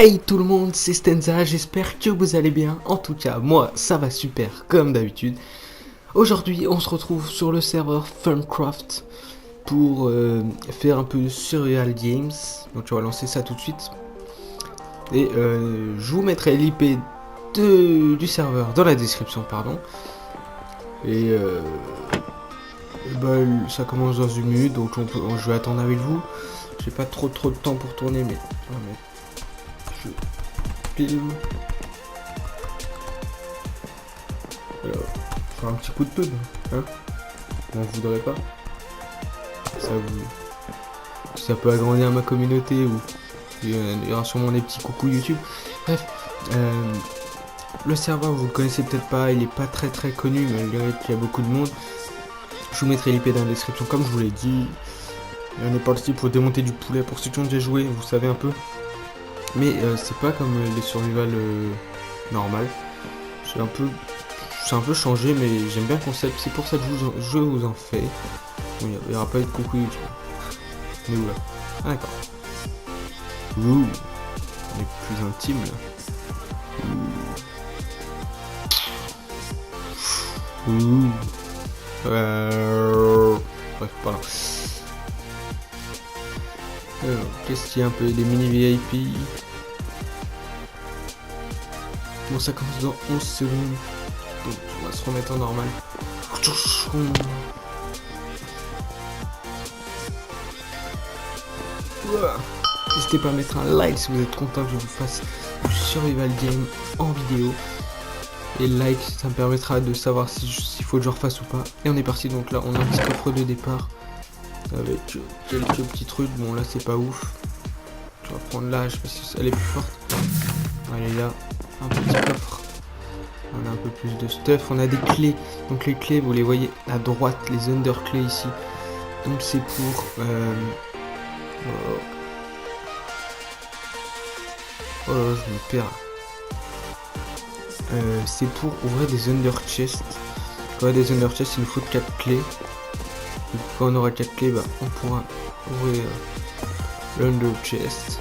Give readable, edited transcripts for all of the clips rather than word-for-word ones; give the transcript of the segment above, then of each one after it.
Hey tout le monde, c'est Stenza, j'espère que vous allez bien. En tout cas, moi, ça va super, comme d'habitude. Aujourd'hui, on se retrouve sur le serveur Funcraft pour faire un peu de Surreal Games. Donc on va lancer ça tout de suite. Et je vous mettrai l'IP du serveur dans la description, pardon. Et ça commence dans une minute, donc je vais attendre avec vous. J'ai pas trop de temps pour tourner, mais je filme. Alors, faire un petit coup de pub, hein. On voudrait pas. Ça peut agrandir ma communauté ou il y aura sûrement des petits coucou YouTube. Bref, le serveur vous le connaissez peut-être pas, il est pas très connu malgré qu'il y a beaucoup de monde. Je vous mettrai l'IP dans la description comme je vous l'ai dit. Et on est parti pour démonter du poulet. Pour ceux qui ont déjà joué, vous savez un peu. Mais c'est pas comme les survival normal. C'est un peu changé, mais j'aime bien le concept. C'est pour ça que je vous en fais. Bon, il n'y aura pas de coucou YouTube. On est où là? Ah d'accord. Ouh, on est plus intime là. Ouh. Bref, voilà. Alors, qu'est-ce qu'il y a un peu des mini VIP? Bon, ça commence dans 11 secondes. Donc, on va se remettre en normal. N'hésitez pas à mettre un like si vous êtes content que je vous fasse du survival game en vidéo. Et like, ça me permettra de savoir s'il faut que je refasse ou pas. Et on est parti, donc là on a un petit coffre de départ avec quelques petits trucs. Bon là c'est pas ouf. Je vais prendre là, je sais pas si elle est plus forte. Elle est là, un petit coffre. On a un peu plus de stuff, on a des clés. Donc les clés, vous les voyez à droite, les under clés ici. Donc c'est pour... Oh là là, je me perds. C'est pour ouvrir des under chests. Pour ouvrir des under chests, il nous faut 4 clés. Donc, quand on aura 4 clés, on pourra ouvrir l'under chest.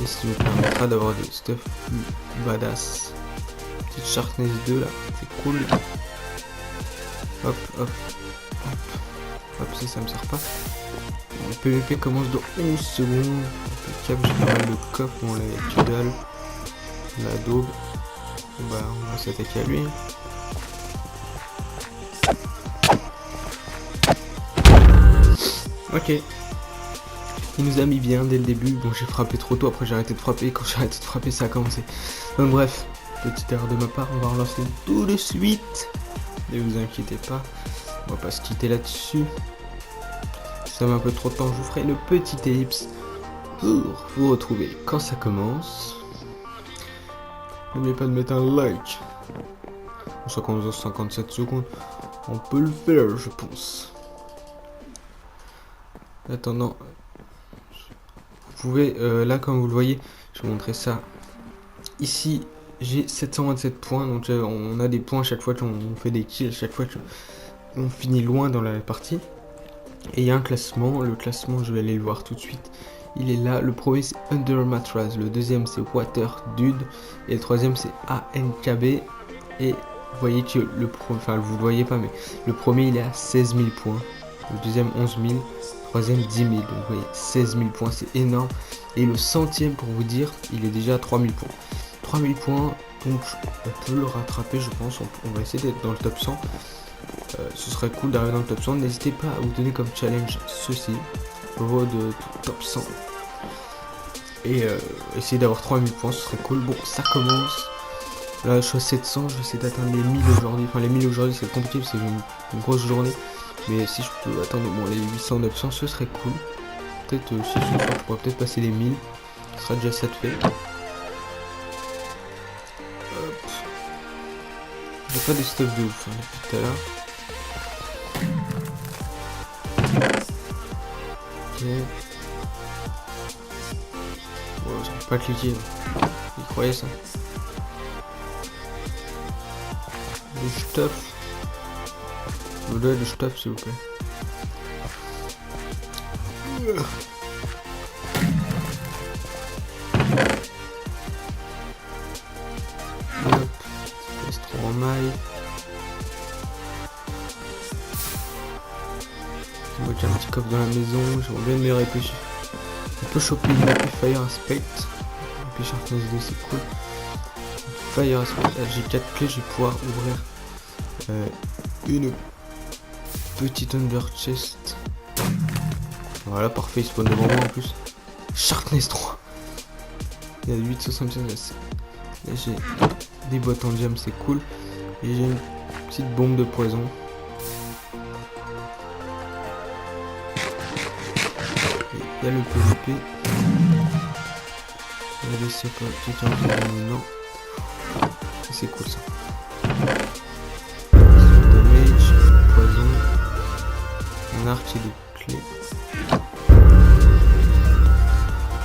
Et ça nous permettra d'avoir des stuff plus badass. Petite Sharkness 2 là, c'est cool. Hop, ça me sert pas. Le PVP commence dans 11 secondes. Impeccable, j'ai pas mal de coffres, on l'a que dalle. La daube. On va s'attaquer à lui. Ok. Il nous a mis bien dès le début. Bon, j'ai frappé trop tôt, après j'ai arrêté de frapper. Quand j'ai arrêté de frapper, ça a commencé. Donc bref, petite erreur de ma part, on va relancer tout de suite. Ne vous inquiétez pas, on va pas se quitter là-dessus. Si ça met un peu trop de temps, je vous ferai le petit ellipse pour vous retrouver quand ça commence. N'oubliez pas de mettre un like. Ça commence dans 57 secondes. On peut le faire, je pense. Attendant, vous pouvez, là comme vous le voyez, je vais vous montrer ça. Ici, j'ai 727 points, donc on a des points à chaque fois qu'on fait des kills, à chaque fois qu'on finit loin dans la partie. Et il y a un classement, le classement je vais aller le voir tout de suite. Il est là, le premier c'est Under Mattress, le deuxième c'est Water Dude, et le troisième c'est ANKB. Et vous voyez que vous le voyez pas, mais le premier il est à 16 000 points, le deuxième 11 000, le troisième 10 000, donc vous voyez 16 000 points, c'est énorme. Et le centième, pour vous dire, il est déjà à 3 000 points. 3 000 points, donc on peut le rattraper, je pense. On va essayer d'être dans le top 100. Ce serait cool d'arriver dans le top 100. N'hésitez pas à vous donner comme challenge ceci, road top 100. Et essayer d'avoir 3000 points, ce serait cool. Bon, ça commence. Là, je suis à 700, je vais essayer d'atteindre les 1000 aujourd'hui. Enfin, les 1000 aujourd'hui, c'est compliqué, c'est une grosse journée. Mais si je peux atteindre au moins les 800, 900, ce serait cool. Peut-être, si ce soir, je pourrais peut-être passer les 1000. Ce sera déjà ça de fait. Hop. J'ai pas des stuff de ouf, hein, depuis tout à l'heure. Ok. Bon, j'arrive pas à cliquer. Vous croyez ça? Du stuff. Je vous donne du stuff s'il vous plaît. Knife. On voit qu'il y a un petit coffre dans la maison. J'aimerais bien me réfléchir. On peut choper une épée Fire Aspect. Épée Sharpness 2, c'est cool. Fire Aspect. J'ai 4 clés, je vais pouvoir ouvrir une petite Under Chest. Voilà, parfait, il spawn devant moi en plus. Sharpness 3. Il y a 8,75. Là j'ai des boîtes en diam, c'est cool. Et j'ai une petite bombe de poison. Et il y a le PVP. Regardez s'il n'y a pas quelqu'un qui est non. C'est cool ça. Damage, poison, un arc et des clés.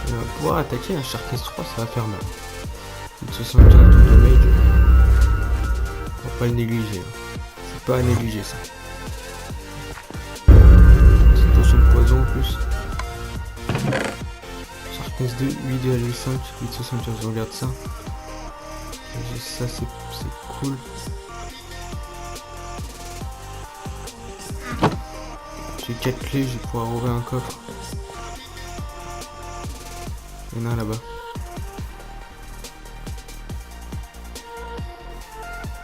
Et on va pouvoir attaquer un Sharpness 3, ça va faire mal. 75 de damage. On va pas le négliger. C'est pas à négliger ça. Petite potion de poison en plus. Sharpness 2, 8,5, 8,75, je regarde ça. Et ça c'est cool. J'ai 4 clés, je vais pouvoir ouvrir un coffre. Il y en a un là-bas.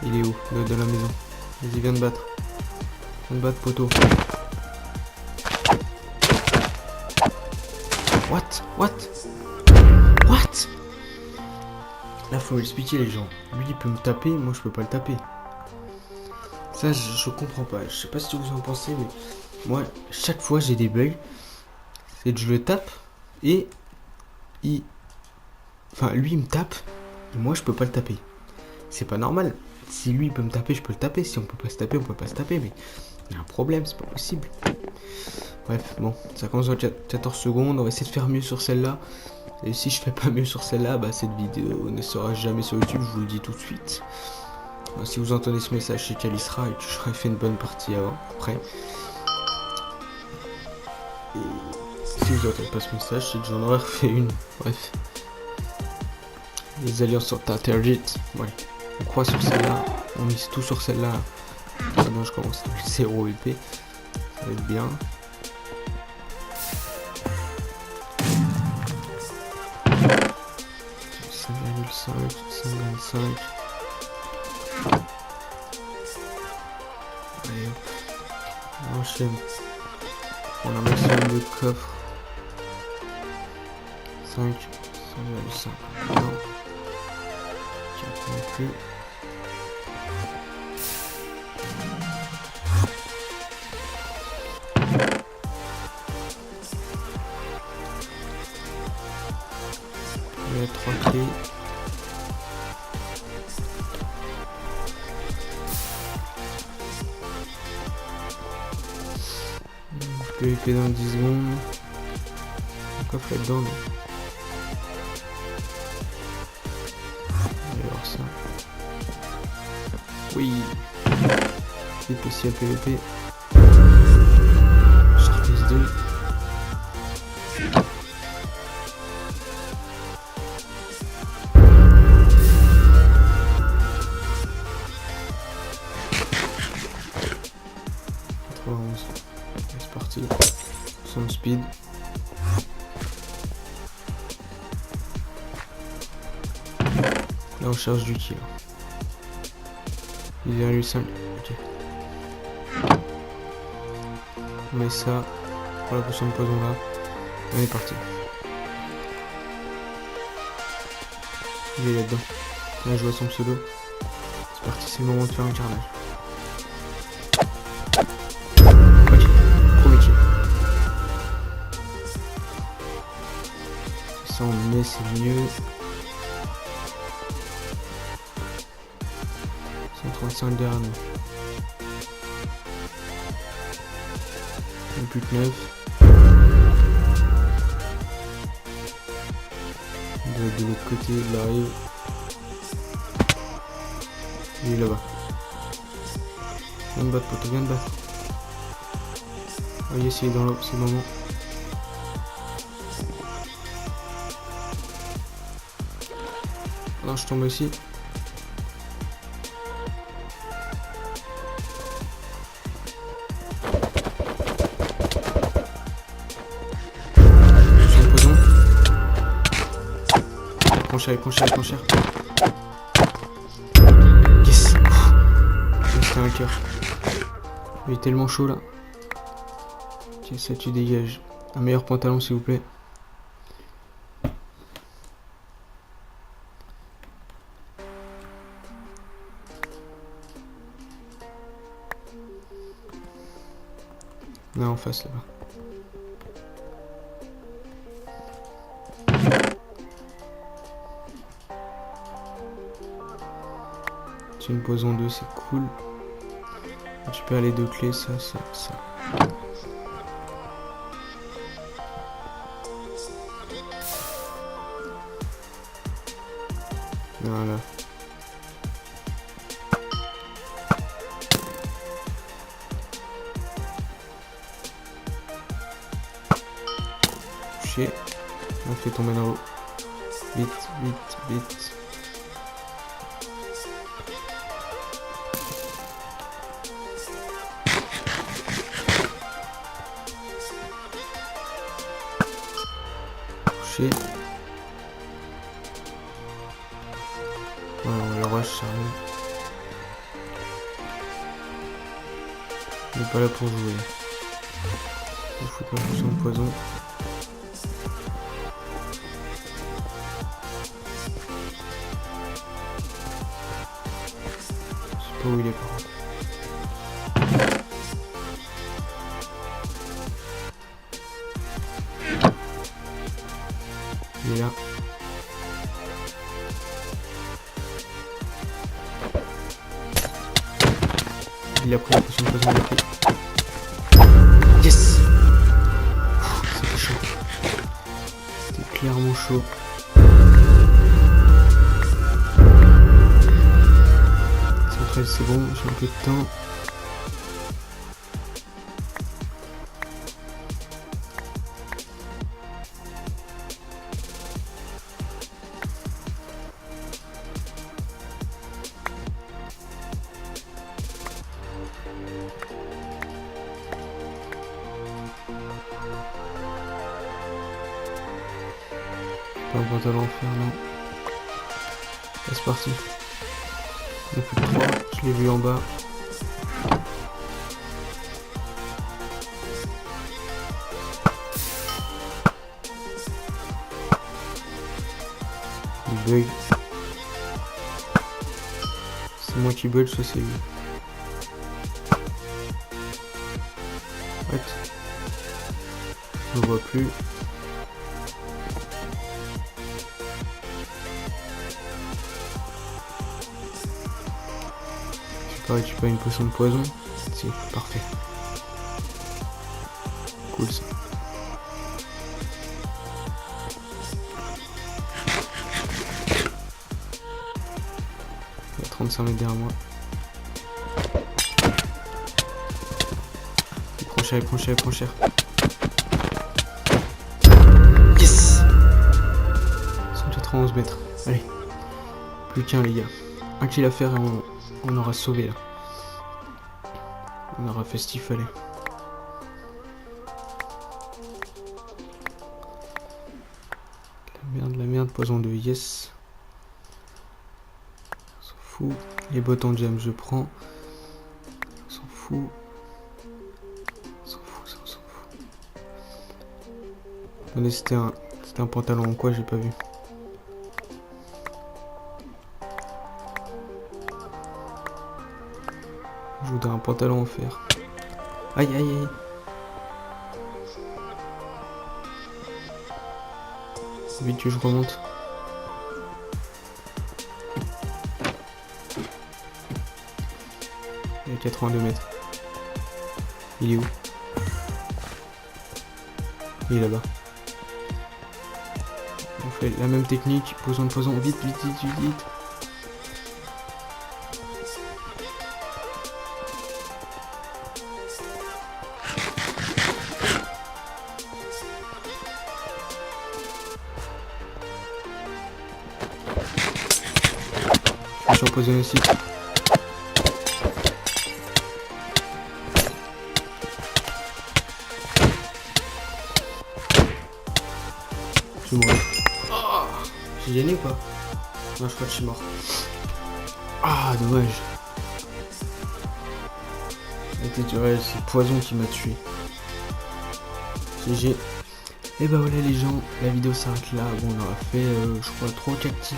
Il est où? De la maison. Vas-y, viens de battre. Viens de battre, poteau. What? Là, faut expliquer les gens. Lui, il peut me taper, moi, je peux pas le taper. Ça, je comprends pas. Je sais pas ce que vous en pensez, mais moi, chaque fois, j'ai des bugs. C'est que je le tape et enfin, lui, il me tape et moi, je peux pas le taper. C'est pas normal. Si lui, il peut me taper, je peux le taper. Si on peut pas se taper, on peut pas se taper. Mais il y a un problème, c'est pas possible. Bref, bon, ça commence en 14 secondes. On va essayer de faire mieux sur celle-là. Et si je fais pas mieux sur celle-là, bah cette vidéo ne sera jamais sur YouTube, je vous le dis tout de suite. Alors, si vous entendez ce message, c'est qu'elle y sera et que j'aurais fait une bonne partie après. Et si vous entendez pas ce message, c'est que j'en aurais refait une. Bref. Les alliances sont interdites. Ouais. On croit sur celle-là, on mise tout sur celle-là. Maintenant je commence avec 0 EP. Ça va être bien. .5, 5,25. Allez hop. On enchaîne. On a un maximum de coffres. 5, 5,5. Non. 4 non plus. Il y a 3 clés. PVP dans 10 secondes. Le coffre est dedans. On va voir ça. Oui. C'est possible PVP. Sharpness 2. C'est parti. Son speed. Là on charge du kill. Il est à lui seul. Ok. On met ça pour la potion de poison là. On est parti. Il est là-dedans. Là je vois son pseudo. C'est parti, c'est le moment de faire un carnage. Ça on met, c'est mieux. 135 dernier. Un plus de 9. De l'autre côté, il arrive. Il est là-bas. Viens de battre, poteau, viens de battre. Voyez s'il est dans l'eau, c'est le moment. Non, je tombe aussi. il prend cher. Yes. C'était un cœur. Il est tellement chaud là. Ok, ça tu dégages. Un meilleur pantalon s'il vous plaît. Là en face là-bas. J'ai une poison 2, c'est cool. Tu peux aller 2 clés, ça. Voilà. Touché. On fait tomber dans l'eau. Vite. Touché. Ouais, on va le rush, ça arrive. Il est pas là pour jouer. Il faut pas pousser son poison. Je sais pas où il est par contre. Il est là. Il a pris la potion de poison de pied. Yes. C'était chaud. C'était clairement chaud. C'est bon, j'ai un peu de temps. Pas un pantalon en fer, non. C'est parti. Il n'y a plus que 3, je l'ai vu en bas. Il bug. C'est moi qui bug, soit c'est lui. What? Je ne vois plus. J'ai pas récupéré une potion de poison. Si, parfait. Cool ça. Il y a 35 mètres derrière moi. Il prend cher. Yes! 191 mètres. Allez. Plus qu'un les gars. Un kill à faire et on aura sauvé là. On aura fait ce qu'il fallait. La merde, poison de yes. On s'en fout. Les bottes en jam, je prends. On s'en fout. Attendez, c'était un pantalon en quoi, j'ai pas vu. Je voudrais un pantalon en fer. Aïe. Vite que je remonte. Il y a 82 mètres. Il est où? Il est là-bas. On fait la même technique. Poison. Vite. Je suis empoisonné aussi. Je vais mourir. Oh, T'es gêné ou pas? Non, je crois que je suis mort. Ah, dommage. C'est Poison qui m'a tué. GG. Et bah voilà les gens, la vidéo s'arrête là. Bon, on aura fait, je crois, 3 ou 4 kills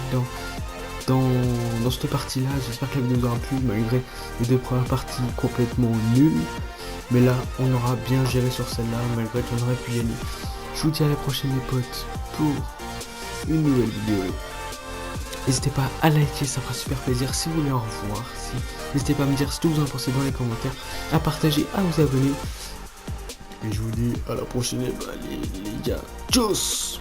dans cette partie-là. J'espère que la vidéo vous aura plu, malgré les 2 premières parties complètement nulles. Mais là, on aura bien géré sur celle-là, malgré qu'on aurait pu gagner. Je vous dis à la prochaine les potes, pour une nouvelle vidéo. N'hésitez pas à liker, ça fera super plaisir si vous voulez en revoir. N'hésitez pas à me dire ce que vous en pensez dans les commentaires, à partager, à vous abonner. Et je vous dis à la prochaine, les gars. Tchuss!